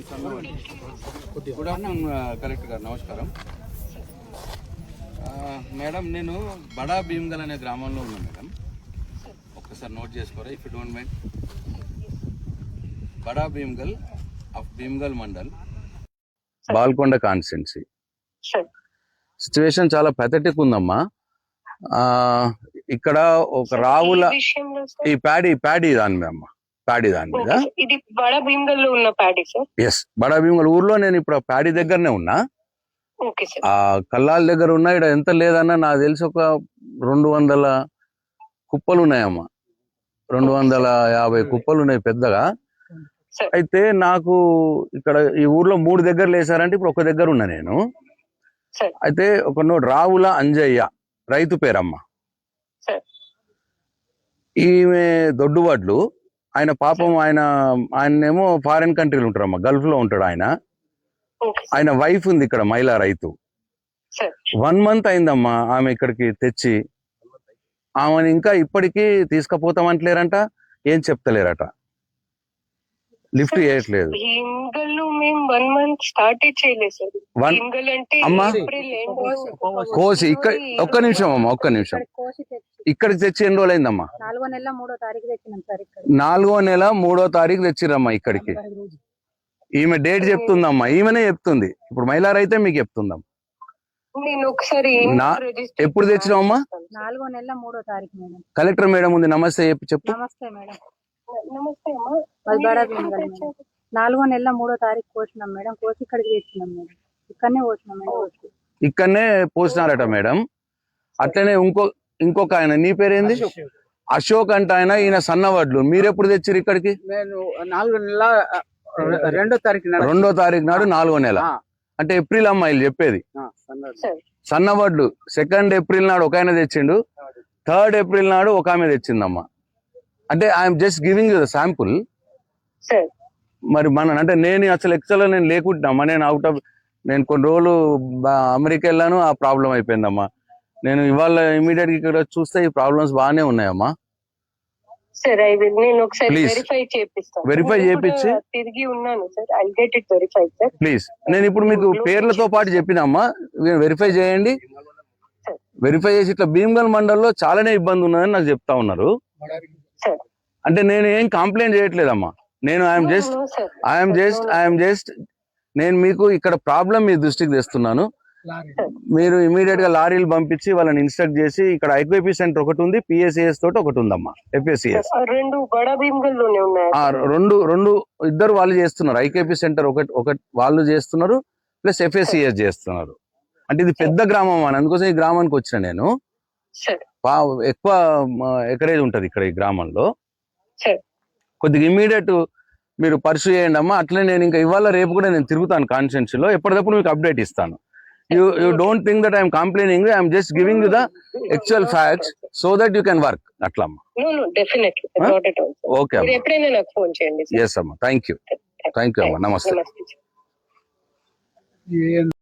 Good afternoon collector గారు, నమస్కారం. Madam, నేను బడా భీమ్గల్ అనే గ్రామంలో ఉన్నాను మేడం. ఒక్కసారి నోట్ చేసుకోరా, if you don't mind. Bada Bhimgal of Bhimgal mandal, Balkonda constituency. Situation చాలా పెథటిక్ ఉందమ్మా. ఇక్కడ ఒక రావుల ఈ ప్యాడీ దాని మీద అమ్మా, ప్యాడీ దాని మీద. ఇది బడా భీమ్గల్ లో ఉన్న ప్యాడీ సార్? ఎస్, బడా భీమ్గల్ ఊర్లో నేను ఇప్పుడు ప్యాడీ దగ్గరనే ఉన్నా. ఆ కల్లాల దగ్గర ఉన్నా. ఇక్కడ ఎంత లేదన్నా నాకు తెలిసి ఒక 200 కుప్పలు ఉన్నాయమ్మా. 250 కుప్పలు ఉన్నాయి పెద్దగా. అయితే నాకు ఇక్కడ ఈ ఊర్లో 3 దగ్గరలు వేసారంటే ఇప్పుడు ఒక దగ్గర ఉన్నా నేను. అయితే ఒక రావుల అంజయ్య రైతు పేరమ్మ. ఈమె దొడ్డువడ్లు. ఆయన పాపం ఆయనేమో ఫారిన్ కంట్రీలు ఉంటారమ్మా, గల్ఫ్ లో ఉంటాడు ఆయన. ఆయన వైఫ్ ఉంది ఇక్కడ, మహిళా రైతు. 1 month అయిందమ్మా ఆమె ఇక్కడికి తెచ్చి. ఆమెను ఇంకా ఇప్పటికీ తీసుకుపోతామంటలేరంట, ఏం చెప్తలేరట, లిఫ్ట్ చేయట్లేదు. కోసి ఇక్కడ ఒక్క నిమిషం అమ్మా, ఒక్క నిమిషం. ఇక్కడికి తెచ్చి ఎన్ని రోజులు అయిందమ్మా? 4వ నెల 3వ తారీఖు తెచ్చినాం సార్. 4వ నెల 3వ తారీఖు తెచ్చిరమ్మా ఇక్కడికి. ఈమె డేట్ చెప్తుందమ్మా, ఈమెనే చెప్తుంది. ఇప్పుడు మహిళా రైతే మీకు చెప్తుందమ్మా. ఎప్పుడు తెచ్చినావమ్మా? 4వ నెల 3వ తారీఖు మేడం. కలెక్టర్ మేడం ఉంది, నమస్తే చెప్పు. నమస్తే మేడం. బడా భీమ్గల్ 4వ నెల 3వ తారీఖు కోసినాం మేడం. కోసి ఇక్కడికి తెచ్చినాం మేడం. ఇక్కడనే పోసినాం మేడం. ఇక్కడనే పోసినారట మేడం. అట్లనే ఇంకొక ఆయన, నీ పేరేంది? అశోక్ అంట ఆయన. ఈయన సన్నవడ్లు. మీరెప్పుడు తెచ్చిరు ఇక్కడికి? నేను 4వ నెల 2వ తారీఖు నాడు 4వ నెల అంటే ఏప్రిల్ అమ్మా వీళ్ళు చెప్పేది. సన్నవడ్లు 2nd ఏప్రిల్ నాడు ఒక ఆయన తెచ్చిండు, 3rd ఏప్రిల్ నాడు ఒక ఆమె తెచ్చిందమ్మా. అంటే I'm just giving you the sample. మరి అంటే నేను అసలు నేను లేకుంటున్నామా. నేను కొన్ని రోజులు అమెరికా వెళ్ళాను, ఆ ప్రాబ్లం అయిపోయిందమ్మా. నేను ఇవాళ ఇమీడియట్ గా ఇక్కడ చూస్తే ఈ ప్రాబ్లమ్స్ బాగానే ఉన్నాయమ్మా. వెరిఫై చేయించి ప్లీజ్. నేను ఇప్పుడు మీకు పేర్లతో పాటు చెప్పినమ్మా, వెరిఫై చేయండి. వెరిఫై చేసి ఇట్లా భీమ్గల్ మండల్లో చాలానే ఇబ్బంది ఉన్నదని నాకు చెప్తా ఉన్నారు. అంటే నేను ఏం కంప్లైంట్ చేయట్లేదమ్మా. నేను ఐఎమ్ జస్ట్ నేను మీకు ఇక్కడ ప్రాబ్లం మీ దృష్టికి తెస్తున్నాను. మీరు ఇమీడియట్ గా లారీలు పంపించి వాళ్ళని ఇన్స్ట్రక్ట్ చేసి, ఇక్కడ ఐక్యూపీ సెంటర్ ఒకటి ఉంది, పిఎస్సిఎస్ తోటి ఒకటి ఉందమ్మా. ఎఫ్ఎస్సిఎస్ రెండు ఇద్దరు వాళ్ళు చేస్తున్నారు. ఐక్యూపీ సెంటర్ ఒకటి వాళ్ళు చేస్తున్నారు, ప్లస్ ఎఫ్ఎస్సిఎస్ చేస్తున్నారు. అంటే ఇది పెద్ద గ్రామం అని, అందుకోసం ఈ గ్రామానికి వచ్చిన నేను. ఎక్కువ ఎకరేజ్ ఉంటది ఇక్కడ ఈ గ్రామంలో. కొద్దిగా ఇమీడియట్ మీరు పర్సూ చేయండి అమ్మా. అట్లే నేను ఇంకా ఇవాళ రేపు కూడా నేను తిరుగుతాను కాన్స్టిట్యున్సీలో, ఎప్పటికప్పుడు మీకు అప్డేట్ ఇస్తాను. You don't think that I am complaining. I am just giving you the actual facts so that you can work. Atlamma. No, definitely. Not at all. Okay. మీరు ఎప్పుడైనా నాకు ఫోన్ చేయండి. Yes, amma. Thank you. Thank you, amma. Namaste.